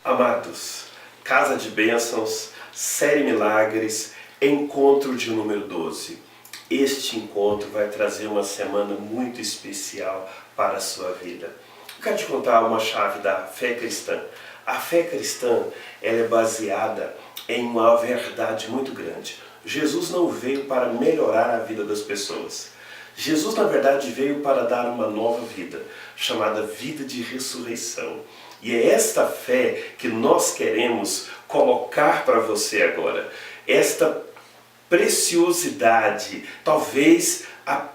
Amados, Casa de Bênçãos, série Milagres, encontro de número 12. Este encontro vai trazer uma semana muito especial para a sua vida. Eu quero te contar uma chave da fé cristã. A fé cristã, ela é baseada em uma verdade muito grande. Jesus não veio para melhorar a vida das pessoas. Jesus, na verdade, veio para dar uma nova vida, chamada vida de ressurreição. E é esta fé que nós queremos colocar para você agora. Esta preciosidade, talvez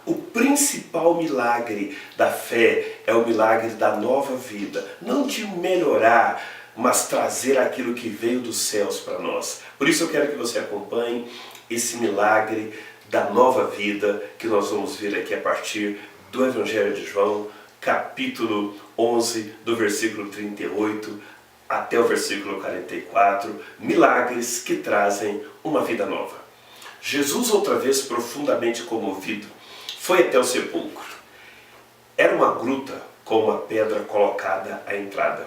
o principal milagre da fé é o milagre da nova vida. Não de melhorar, mas trazer aquilo que veio dos céus para nós. Por isso eu quero que você acompanhe esse milagre da nova vida que nós vamos ver aqui a partir do Evangelho de João, capítulo 11, do versículo 38 até o versículo 44, milagres que trazem uma vida nova. Jesus, outra vez profundamente comovido, foi até o sepulcro. Era uma gruta com uma pedra colocada à entrada.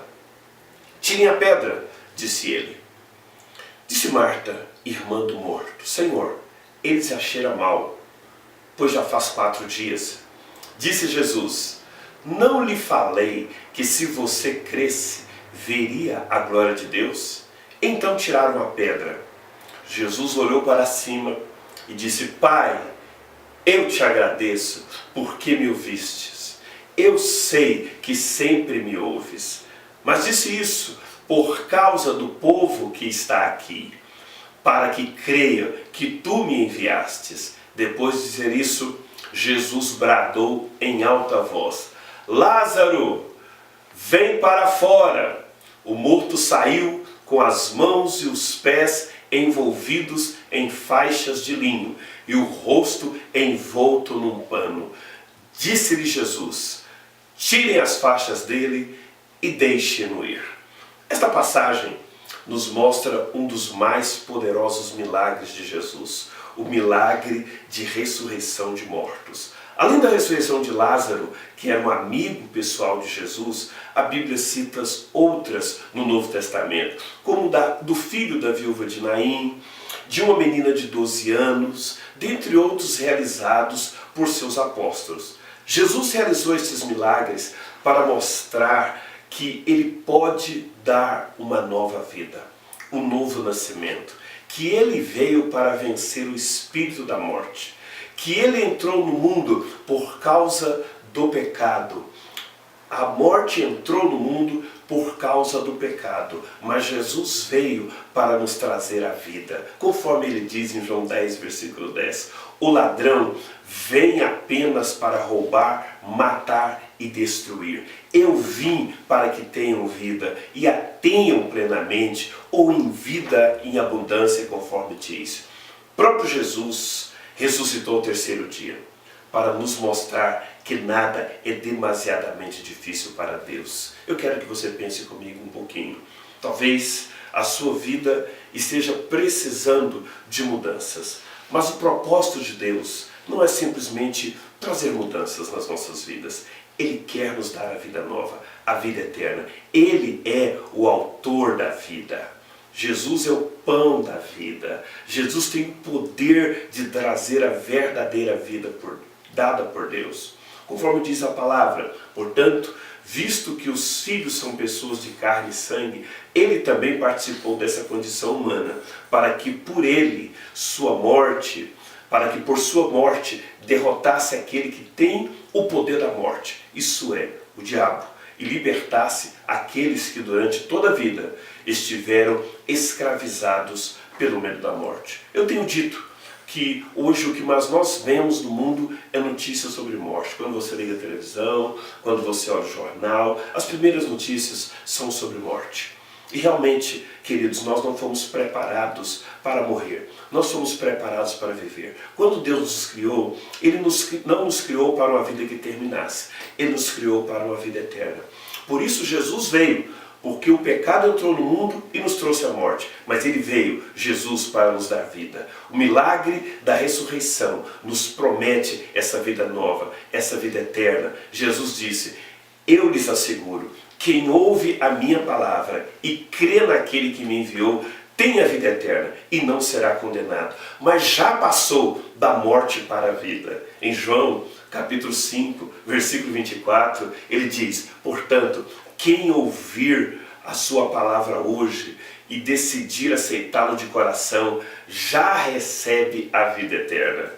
"Tirem a pedra", disse ele. Disse Marta, irmã do morto: "Senhor, ele se cheira mal, pois já faz 4 dias. Disse Jesus: "Não lhe falei que se você cresce, veria a glória de Deus?" Então tiraram a pedra. Jesus olhou para cima e disse: "Pai, eu te agradeço porque me ouvistes. Eu sei que sempre me ouves, mas disse isso por causa do povo que está aqui, para que creia que tu me enviastes." Depois de dizer isso, Jesus bradou em alta voz: "Lázaro, vem para fora." O morto saiu com as mãos e os pés envolvidos em faixas de linho e o rosto envolto num pano. Disse-lhe Jesus: "Tirem as faixas dele e deixem-no ir." Esta passagem nos mostra um dos mais poderosos milagres de Jesus, o milagre de ressurreição de mortos. Além da ressurreição de Lázaro, que era um amigo pessoal de Jesus, a Bíblia cita outras no Novo Testamento, como do filho da viúva de Naim, de uma menina de 12 anos, dentre outros realizados por seus apóstolos. Jesus realizou esses milagres para mostrar que ele pode dar uma nova vida, um novo nascimento, que ele veio para vencer o espírito da morte, que ele entrou no mundo por causa do pecado. A morte entrou no mundo por causa do pecado, mas Jesus veio para nos trazer a vida. Conforme ele diz em João 10, versículo 10, "O ladrão vem apenas para roubar, matar e destruir. Eu vim para que tenham vida e a tenham plenamente, ou em vida em abundância", conforme diz. O próprio Jesus ressuscitou ao 3º dia para nos mostrar que nada é demasiadamente difícil para Deus. Eu quero que você pense comigo um pouquinho. Talvez a sua vida esteja precisando de mudanças, mas o propósito de Deus não é simplesmente trazer mudanças nas nossas vidas. Ele quer nos dar a vida nova, a vida eterna. Ele é o autor da vida. Jesus é o pão da vida. Jesus tem o poder de trazer a verdadeira vida dada por Deus. Conforme diz a palavra, portanto, visto que os filhos são pessoas de carne e sangue, ele também participou dessa condição humana, para que por sua morte, derrotasse aquele que tem o poder da morte, isso é, o diabo, e libertasse aqueles que durante toda a vida estiveram escravizados pelo medo da morte. Eu tenho dito que hoje o que mais nós vemos no mundo é notícias sobre morte. Quando você liga a televisão, quando você olha o jornal, as primeiras notícias são sobre morte. E realmente, queridos, nós não fomos preparados para morrer. Nós fomos preparados para viver. Quando Deus nos criou, Ele não nos criou para uma vida que terminasse. Ele nos criou para uma vida eterna. Por isso Jesus veio, porque o pecado entrou no mundo e nos trouxe a morte. Mas ele veio, Jesus, para nos dar vida. O milagre da ressurreição nos promete essa vida nova, essa vida eterna. Jesus disse: Eu lhes asseguro, quem ouve a minha palavra e crê naquele que me enviou, tem a vida eterna e não será condenado, mas já passou da morte para a vida. Em João, capítulo 5, versículo 24, ele diz, portanto, quem ouvir a sua palavra hoje e decidir aceitá-lo de coração, já recebe a vida eterna.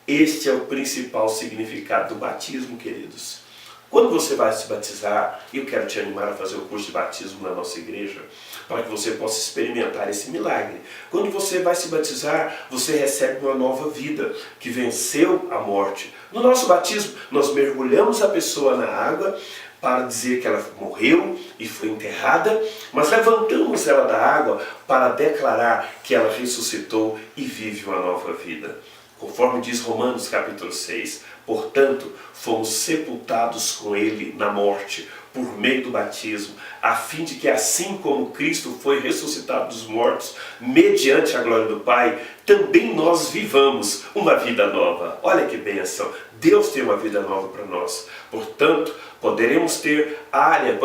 Este é o principal significado do batismo, queridos. Quando você vai se batizar, eu quero te animar a fazer o curso de batismo na nossa igreja, para que você possa experimentar esse milagre. Quando você vai se batizar, você recebe uma nova vida, que venceu a morte. No nosso batismo, nós mergulhamos a pessoa na água, para dizer que ela morreu e foi enterrada, mas levantamos ela da água para declarar que ela ressuscitou e vive uma nova vida. Conforme diz Romanos capítulo 6, portanto, fomos sepultados com ele na morte, por meio do batismo, a fim de que assim como Cristo foi ressuscitado dos mortos, mediante a glória do Pai, também nós vivamos uma vida nova. Olha que bênção! Deus tem uma vida nova para nós. Portanto, podemos ter área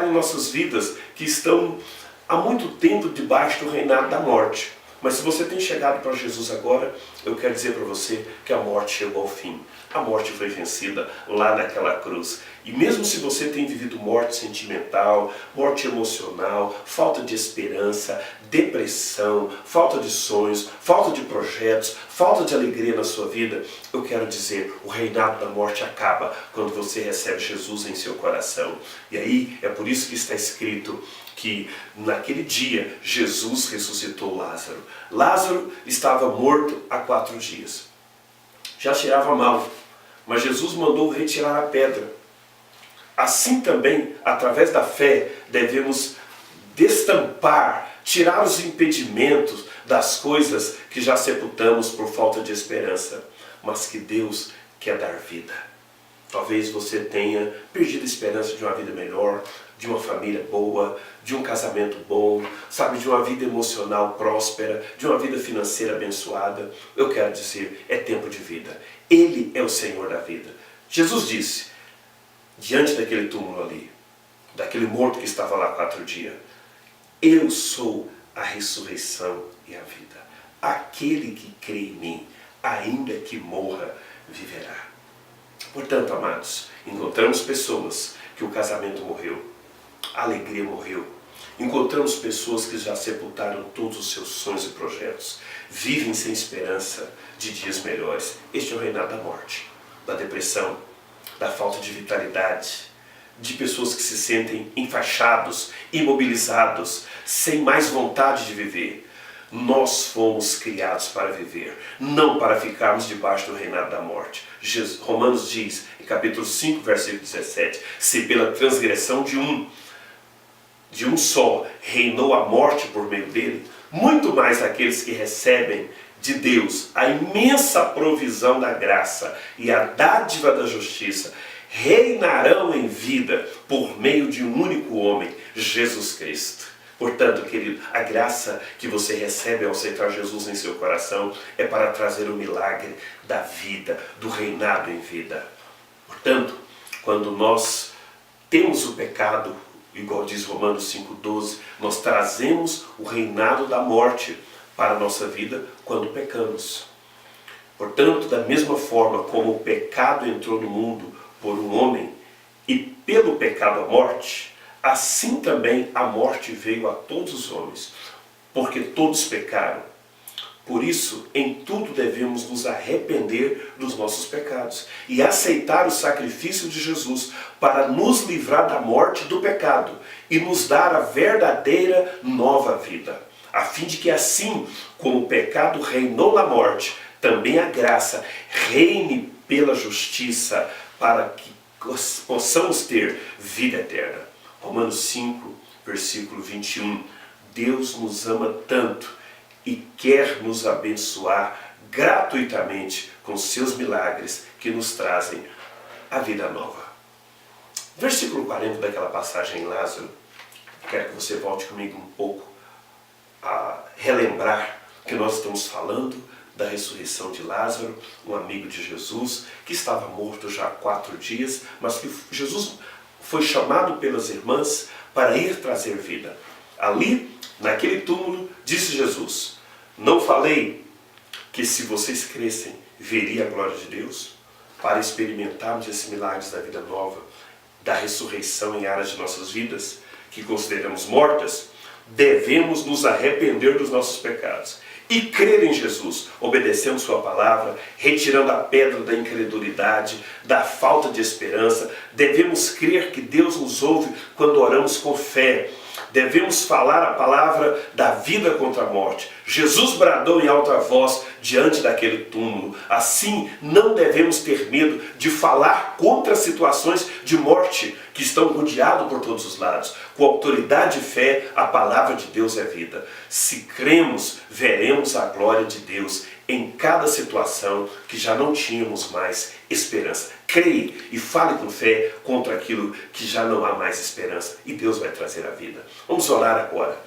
em nossas vidas que estão há muito tempo debaixo do reinado da morte. Mas se você tem chegado para Jesus agora, eu quero dizer para você que a morte chegou ao fim. A morte foi vencida lá naquela cruz. E mesmo se você tem vivido morte sentimental, morte emocional, falta de esperança, depressão, falta de sonhos, falta de projetos, falta de alegria na sua vida, eu quero dizer, o reinado da morte acaba quando você recebe Jesus em seu coração. E aí, é por isso que está escrito que naquele dia Jesus ressuscitou Lázaro. Lázaro estava morto há 4 dias. Já cheirava mal, mas Jesus mandou retirar a pedra. Assim também, através da fé, devemos destampar, tirar os impedimentos das coisas que já sepultamos por falta de esperança, mas que Deus quer dar vida. Talvez você tenha perdido a esperança de uma vida melhor, de uma família boa, de um casamento bom, sabe, de uma vida emocional próspera, de uma vida financeira abençoada. Eu quero dizer, é tempo de vida. Ele é o Senhor da vida. Jesus disse, diante daquele túmulo ali, daquele morto que estava lá 4 dias, eu sou a ressurreição e a vida. Aquele que crê em mim, ainda que morra, viverá. Portanto, amados, encontramos pessoas que o casamento morreu, a alegria morreu. Encontramos pessoas que já sepultaram todos os seus sonhos e projetos, vivem sem esperança de dias melhores. Este é o reinado da morte, da depressão, da falta de vitalidade, de pessoas que se sentem enfaixados, imobilizados, sem mais vontade de viver. Nós fomos criados para viver, não para ficarmos debaixo do reinado da morte. Romanos diz, em capítulo 5, versículo 17, se pela transgressão de um só reinou a morte por meio dele, muito mais aqueles que recebem de Deus a imensa provisão da graça e a dádiva da justiça, reinarão em vida por meio de um único homem, Jesus Cristo. Portanto, querido, a graça que você recebe ao aceitar Jesus em seu coração é para trazer o milagre da vida, do reinado em vida. Portanto, quando nós temos o pecado, igual diz Romanos 5,12, nós trazemos o reinado da morte para a nossa vida quando pecamos. Portanto, da mesma forma como o pecado entrou no mundo por um homem e pelo pecado a morte, assim também a morte veio a todos os homens, porque todos pecaram. Por isso, em tudo devemos nos arrepender dos nossos pecados e aceitar o sacrifício de Jesus para nos livrar da morte do pecado e nos dar a verdadeira nova vida, a fim de que assim como o pecado reinou na morte, também a graça reine pela justiça para que possamos ter vida eterna. Romanos 5, versículo 21. Deus nos ama tanto e quer nos abençoar gratuitamente com seus milagres que nos trazem a vida nova. Versículo 40 daquela passagem em Lázaro, quero que você volte comigo um pouco a relembrar que nós estamos falando da ressurreição de Lázaro, um amigo de Jesus, que estava morto já há 4 dias, mas que Jesus foi chamado pelas irmãs para ir trazer vida. Ali, naquele túmulo, disse Jesus: não falei que se vocês crescem, veria a glória de Deus? Para experimentarmos esses milagres da vida nova, da ressurreição em áreas de nossas vidas, que consideramos mortas, devemos nos arrepender dos nossos pecados e crer em Jesus, obedecendo sua palavra, retirando a pedra da incredulidade, da falta de esperança. Devemos crer que Deus nos ouve quando oramos com fé. Devemos falar a palavra da vida contra a morte. Jesus bradou em alta voz diante daquele túmulo. Assim, não devemos ter medo de falar contra situações de morte que estão rodeadas por todos os lados. Com autoridade e fé, a palavra de Deus é vida. Se cremos, veremos a glória de Deus em cada situação que já não tínhamos mais esperança. Creia e fale com fé contra aquilo que já não há mais esperança, e Deus vai trazer a vida. Vamos orar agora.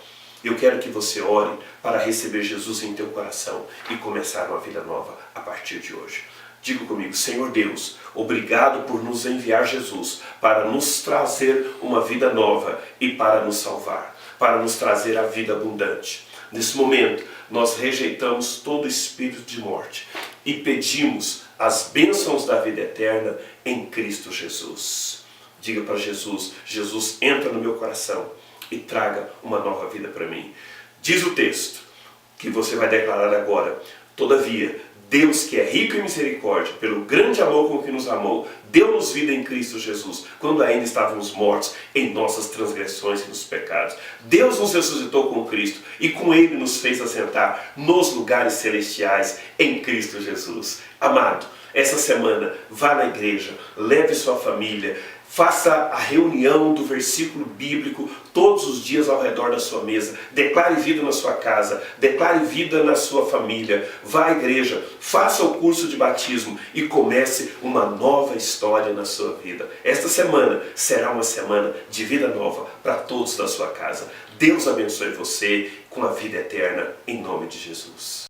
Eu quero que você ore para receber Jesus em teu coração e começar uma vida nova a partir de hoje. Diga comigo: Senhor Deus, obrigado por nos enviar Jesus para nos trazer uma vida nova e para nos salvar, para nos trazer a vida abundante. Nesse momento, nós rejeitamos todo espírito de morte e pedimos as bênçãos da vida eterna em Cristo Jesus. Diga para Jesus: Jesus, entra no meu coração e traga uma nova vida para mim. Diz o texto que você vai declarar agora: todavia, Deus, que é rico em misericórdia, pelo grande amor com que nos amou, deu-nos vida em Cristo Jesus, quando ainda estávamos mortos em nossas transgressões e nos pecados. Deus nos ressuscitou com Cristo e com Ele nos fez assentar nos lugares celestiais em Cristo Jesus. Amado, essa semana, vá na igreja, leve sua família, faça a reunião do versículo bíblico todos os dias ao redor da sua mesa. Declare vida na sua casa, declare vida na sua família. Vá à igreja, faça o curso de batismo e comece uma nova história na sua vida. Esta semana será uma semana de vida nova para todos da sua casa. Deus abençoe você com a vida eterna, em nome de Jesus.